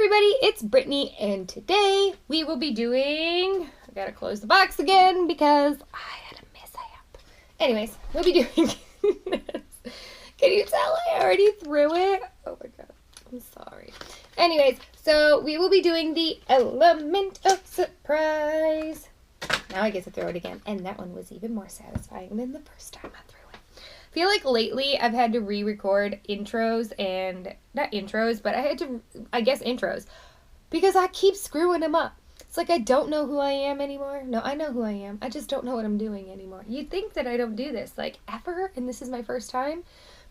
everybody, it's Brittany, and today we will be doing, I gotta close the box again because I had a mishap. Anyways, we'll be doing this. Can you tell I already threw it? Oh my god, I'm sorry. Anyways, so we will be doing the element of surprise. Now I get to throw it again, and that one was even more satisfying than the first time I threw it. I feel like lately I've had to re-record intros and, not intros, but I had to, I guess intros, because I keep screwing them up. It's like I don't know who I am anymore. No, I know who I am. I just don't know what I'm doing anymore. You'd think that I don't do this, like, ever, and this is my first time,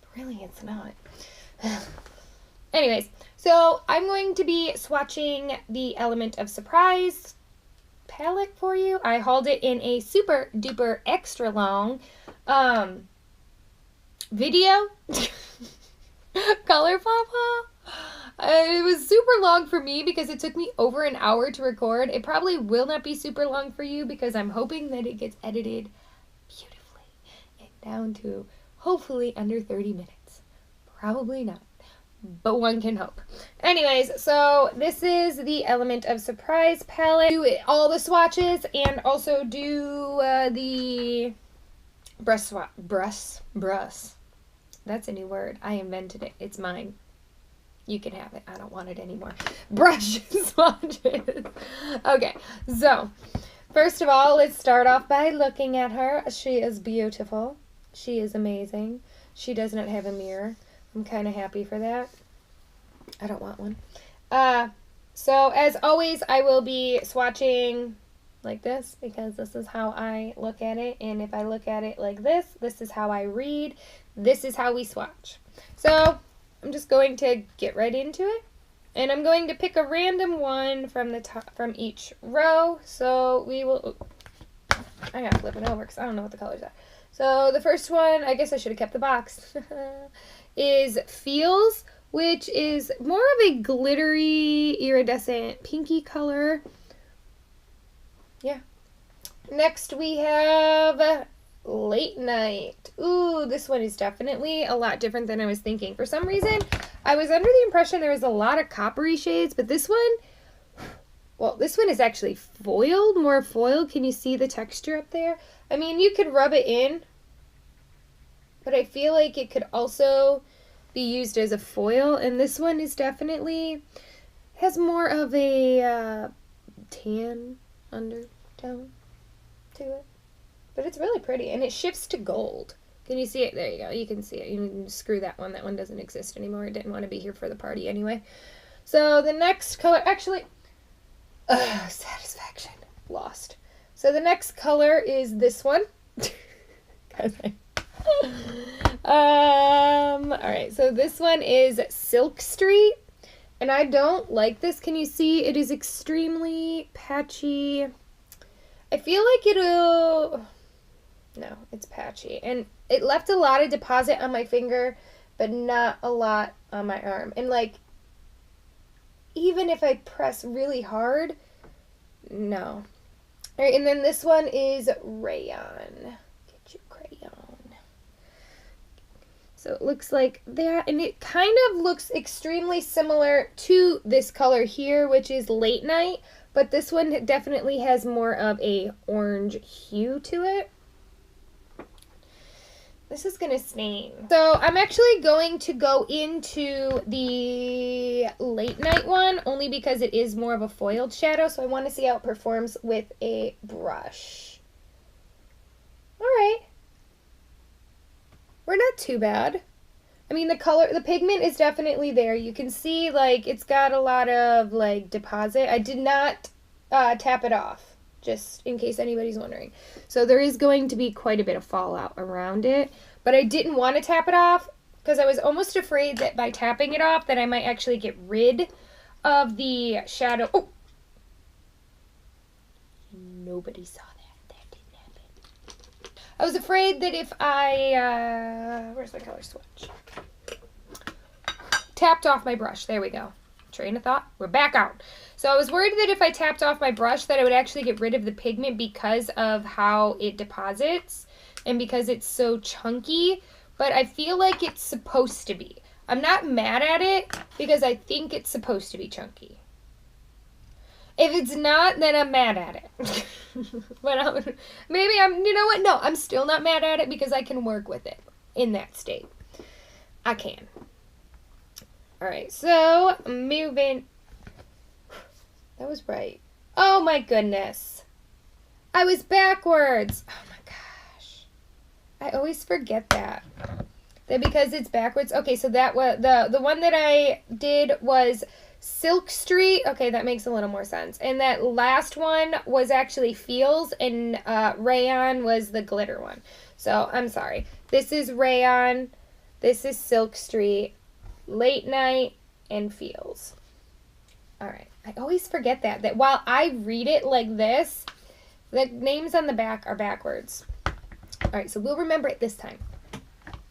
but really it's not. Anyways, so I'm going to be swatching the Element of Surprise palette for you. I hauled it in a super duper extra long video colourpop haul. It was super long for me because it took me over an hour to record. It probably will not be super long for you because I'm hoping that it gets edited beautifully and down to hopefully under 30 minutes. Probably not, but one can hope. Anyways, so this is the Element of Surprise palette. Do all the swatches and also do the brush. That's a new word. I invented it. It's mine. You can have it. I don't want it anymore. Brush swatches. Okay, so first of all, let's start off by looking at her. She is beautiful. She is amazing. She does not have a mirror. I'm kind of happy for that. I don't want one. So as always, I will be swatching like this because this is how I look at it. And if I look at it like this, this is how I read. This is how we swatch. So I'm just going to get right into it. And I'm going to pick a random one from the top, from each row. So we will, I gotta flip it over because I don't know what the colors are. So the first one, I guess I should have kept the box, is Feels, which is more of a glittery, iridescent, pinky color. Yeah. Next we have Late Night. Ooh, this one is definitely a lot different than I was thinking. For some reason, I was under the impression there was a lot of coppery shades, but this one, well, this one is actually foiled, more foiled. Can you see the texture up there? I mean, you could rub it in, but I feel like it could also be used as a foil, and this one is definitely, has more of a tan undertone to it. But it's really pretty, and it shifts to gold. Can you see it? There you go. You can see it. You can screw that one. That one doesn't exist anymore. It didn't want to be here for the party anyway. So the next color, actually, satisfaction. Lost. So the next color is this one. Alright, so this one is Silk Street, and I don't like this. Can you see? It is extremely patchy. I feel like it'll, no, it's patchy, and it left a lot of deposit on my finger, but not a lot on my arm, and like, even if I press really hard, no. Alright, and then this one is Rayon. Get your crayon. So it looks like that, and it kind of looks extremely similar to this color here, which is Late Night, but this one definitely has more of a orange hue to it. This is gonna stain. So I'm actually going to go into the Late Night one, only because it is more of a foiled shadow, so I want to see how it performs with a brush. Alright. We're not too bad. I mean, the color, the pigment is definitely there. You can see, like, it's got a lot of, like, deposit. I did not tap it off, just in case anybody's wondering. So there is going to be quite a bit of fallout around it. But I didn't want to tap it off because I was almost afraid that by tapping it off that I might actually get rid of the shadow. Oh! Nobody saw that. I was afraid that if I, where's my color swatch? Tapped off my brush. There we go. Train of thought. We're back out. So I was worried that if I tapped off my brush that I would actually get rid of the pigment because of how it deposits and because it's so chunky, but I feel like it's supposed to be. I'm not mad at it because I think it's supposed to be chunky. If it's not, then I'm mad at it. But maybe you know what? No, I'm still not mad at it because I can work with it in that state. I can. All right, so moving. That was right. Oh my goodness. I was backwards. Oh my gosh. I always forget that because it's backwards. Okay, so that was the one that I did was Silk Street. Okay, that makes a little more sense. And that last one was actually Feels, and Rayon was the glitter one. So I'm sorry. This is Rayon. This is Silk Street, Late Night, and Feels. All right. I always forget that while I read it like this, the names on the back are backwards. All right, so we'll remember it this time.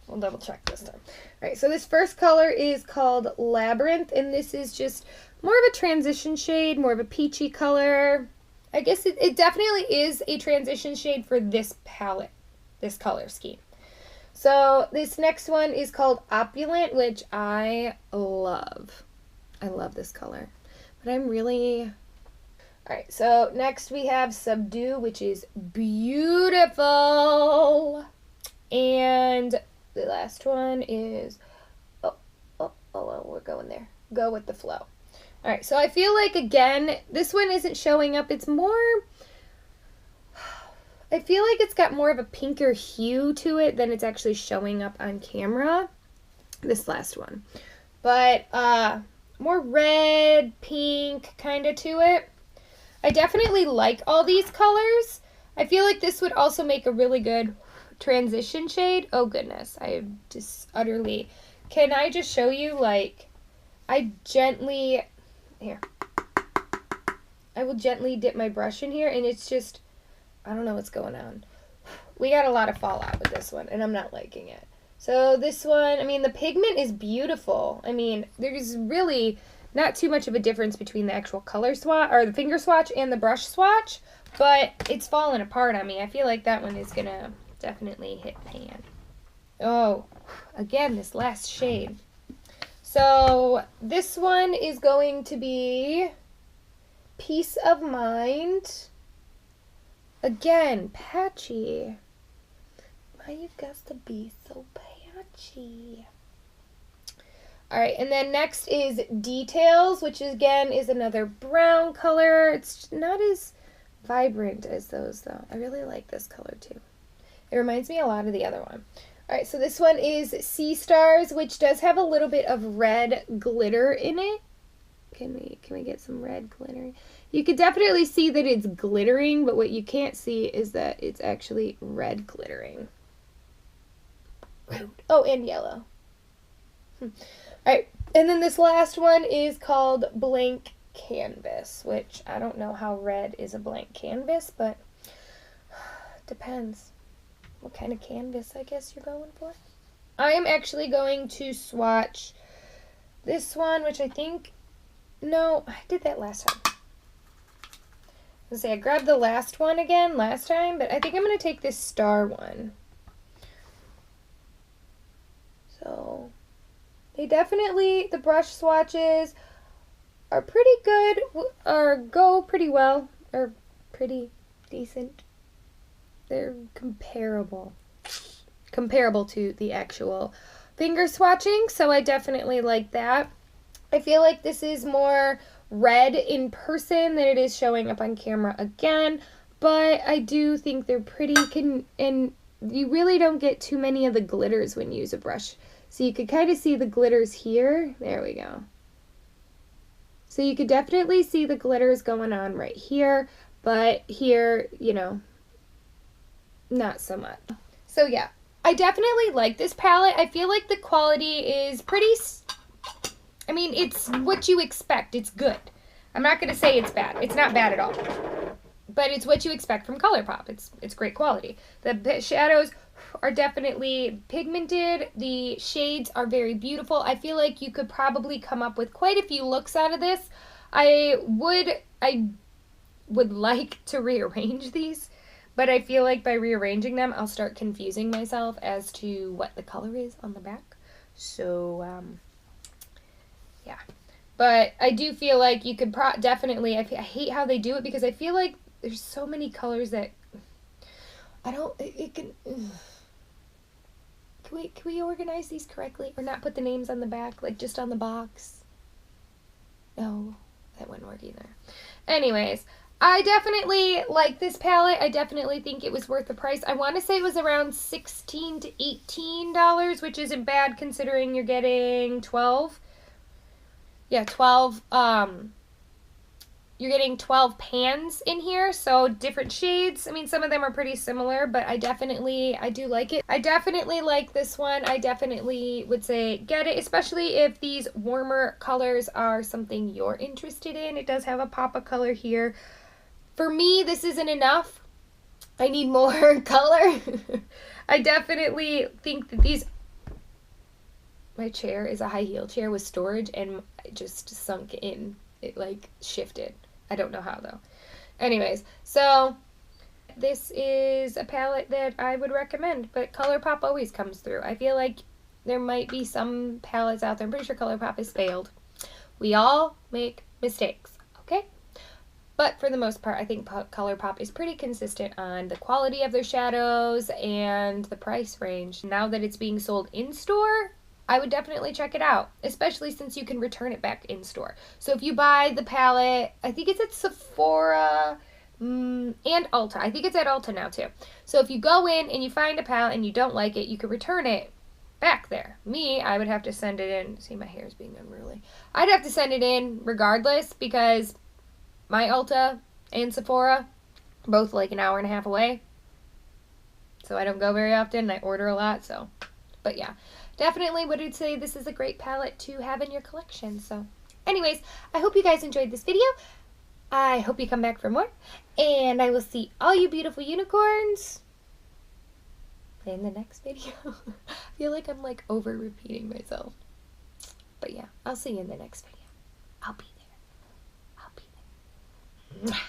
We'll double check this time. All right, so this first color is called Labyrinth, and this is just more of a transition shade, more of a peachy color. I guess it definitely is a transition shade for this palette, this color scheme. So this next one is called Opulent, which I love. I love this color. But I'm really... Alright, so next we have Subdue, which is beautiful. And the last one is... Oh, we're going there. Go with the flow. Alright, so I feel like, again, this one isn't showing up. It's more... I feel like it's got more of a pinker hue to it than it's actually showing up on camera. This last one. But, more red, pink kind of to it. I definitely like all these colors. I feel like this would also make a really good transition shade. Oh goodness, I just utterly... Can I just show you, like, I will gently dip my brush in here, and it's just, I don't know what's going on. We got a lot of fallout with this one, and I'm not liking it. So this one, I mean, the pigment is beautiful. I mean, there's really not too much of a difference between the actual color swatch, or the finger swatch, and the brush swatch, but it's falling apart on me. I feel like that one is going to definitely hit pan. Oh, again, this last shade. So this one is going to be Peace of Mind. Again, patchy. Why you got to be so patchy? Alright, and then next is Details, which again is another brown color. It's not as vibrant as those, though. I really like this color, too. It reminds me a lot of the other one. Alright, so this one is Sea Stars, which does have a little bit of red glitter in it. Can we get some red glitter? You could definitely see that it's glittering, but what you can't see is that it's actually red glittering. Oh, and yellow. Alright, and then this last one is called Blank Canvas, which I don't know how red is a blank canvas, but depends what kind of canvas I guess you're going for. I am actually going to swatch this one, which I think, no, I did that last time. I grabbed the last one again last time, but I think I'm going to take this star one. So, they definitely, the brush swatches are pretty good, or go pretty well, or pretty decent. They're comparable to the actual finger swatching, so I definitely like that. I feel like this is more red in person than it is showing up on camera again, but I do think they're pretty, and you really don't get too many of the glitters when you use a brush. So you could kind of see the glitters here. There we go. So you could definitely see the glitters going on right here, but here, you know, not so much. So yeah, I definitely like this palette. I feel like the quality is pretty, I mean, it's what you expect. It's good. I'm not going to say it's bad. It's not bad at all. But it's what you expect from ColourPop. It's great quality. The shadows are definitely pigmented. The shades are very beautiful. I feel like you could probably come up with quite a few looks out of this. I would like to rearrange these, but I feel like by rearranging them, I'll start confusing myself as to what the color is on the back. So, yeah. But I do feel like you could definitely, I hate how they do it because I feel like there's so many colors that I don't, it can, ugh. Can we organize these correctly or not put the names on the back, like just on the box? No, that wouldn't work either. Anyways, I definitely like this palette. I definitely think it was worth the price. I want to say it was around $16 to $18, which isn't bad considering you're getting 12. Yeah, 12 you're getting 12 pans in here, so different shades. I mean, some of them are pretty similar, but I do like it. I definitely like this one. I definitely would say get it, especially if these warmer colors are something you're interested in. It does have a pop of color here. For me, this isn't enough. I need more color. I definitely think that these... My chair is a high heel chair with storage, and it just sunk in. It like shifted. I don't know how though. Anyways, so this is a palette that I would recommend, but ColourPop always comes through. I feel like there might be some palettes out there. I'm pretty sure ColourPop has failed. We all make mistakes, okay? But for the most part, I think ColourPop is pretty consistent on the quality of their shadows and the price range. Now that it's being sold in store, I would definitely check it out, especially since you can return it back in store. So if you buy the palette, I think it's at Sephora and Ulta. I think it's at Ulta now too. So if you go in and you find a palette and you don't like it, you can return it back there. Me, I would have to send it in. See, my hair is being unruly. I'd have to send it in regardless because my Ulta and Sephora are both like an hour and a half away. So I don't go very often. I order a lot, so. But yeah. Definitely would say this is a great palette to have in your collection. So anyways, I hope you guys enjoyed this video. I hope you come back for more. And I will see all you beautiful unicorns in the next video. I feel like I'm like over repeating myself. But yeah, I'll see you in the next video. I'll be there. I'll be there.